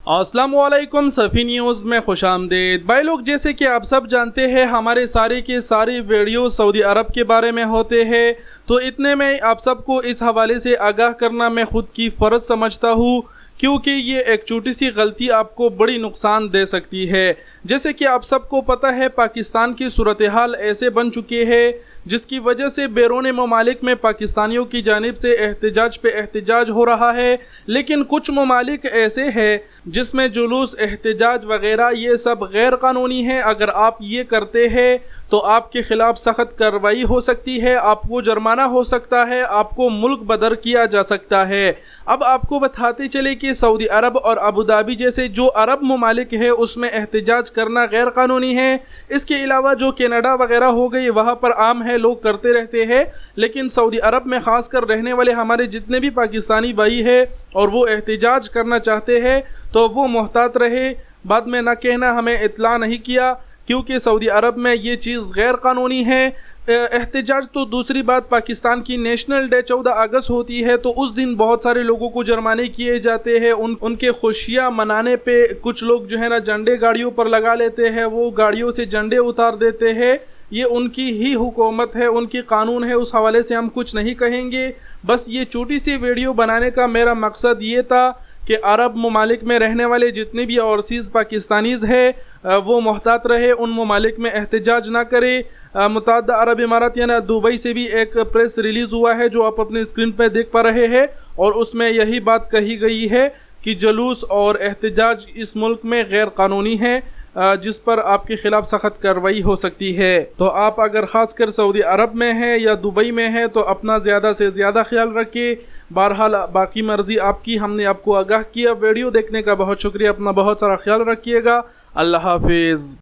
السلام علیکم صفی نیوز میں خوش آمدید بھائی لوگ، جیسے کہ آپ سب جانتے ہیں ہمارے سارے کے سارے ویڈیو سعودی عرب کے بارے میں ہوتے ہیں، تو اتنے میں آپ سب کو اس حوالے سے آگاہ کرنا میں خود کی فرض سمجھتا ہوں، کیونکہ یہ ایک چھوٹی سی غلطی آپ کو بڑی نقصان دے سکتی ہے۔ جیسے کہ آپ سب کو پتہ ہے پاکستان کی صورتحال ایسے بن چکے ہے جس کی وجہ سے بیرون ممالک میں پاکستانیوں کی جانب سے احتجاج پہ احتجاج ہو رہا ہے، لیکن کچھ ممالک ایسے ہیں جس میں جلوس، احتجاج وغیرہ یہ سب غیر قانونی ہے۔ اگر آپ یہ کرتے ہیں تو آپ کے خلاف سخت کارروائی ہو سکتی ہے، آپ کو جرمانہ ہو سکتا ہے، آپ کو ملک بدر کیا جا سکتا ہے۔ اب آپ کو بتاتے چلے کہ سعودی عرب اور ابوظہبی جیسے جو عرب ممالک ہے اس میں احتجاج کرنا غیر قانونی ہے۔ اس کے علاوہ جو کینیڈا وغیرہ ہو گئی وہاں پر عام ہے، لوگ کرتے رہتے ہیں، لیکن سعودی عرب میں خاص کر رہنے والے ہمارے جتنے بھی پاکستانی بھائی ہیں اور وہ احتجاج کرنا چاہتے ہیں تو وہ محتاط رہے، بعد میں نہ کہنا ہمیں اطلاع نہیں کیا، کیونکہ سعودی عرب میں یہ چیز غیر قانونی ہے۔ احتجاج تو دوسری بات، پاکستان کی نیشنل ڈے 14 اگست ہوتی ہے تو اس دن بہت سارے لوگوں کو جرمانے کیے جاتے ہیں، ان کے خوشیاں منانے پہ کچھ لوگ جو ہے نا جھنڈے گاڑیوں پر لگا لیتے ہیں، وہ گاڑیوں سے جھنڈے اتار دیتے ہیں۔ یہ ان کی ہی حکومت ہے، ان کی قانون ہے، اس حوالے سے ہم کچھ نہیں کہیں گے۔ بس یہ چھوٹی سی ویڈیو بنانے کا میرا مقصد یہ تھا کہ عرب ممالک میں رہنے والے جتنے بھی اوورسیز پاکستانیز ہیں وہ محتاط رہے، ان ممالک میں احتجاج نہ کرے۔ متحدہ عرب امارات یعنی دبئی سے بھی ایک پریس ریلیز ہوا ہے جو آپ اپنی اسکرین پہ دیکھ پا رہے ہیں، اور اس میں یہی بات کہی گئی ہے کہ جلوس اور احتجاج اس ملک میں غیر قانونی ہے، جس پر آپ کے خلاف سخت کارروائی ہو سکتی ہے۔ تو آپ اگر خاص کر سعودی عرب میں ہیں یا دبئی میں ہیں تو اپنا زیادہ سے زیادہ خیال رکھیں۔ بہرحال باقی مرضی آپ کی، ہم نے آپ کو آگاہ کیا۔ ویڈیو دیکھنے کا بہت شکریہ، اپنا بہت سارا خیال رکھیے گا۔ اللہ حافظ۔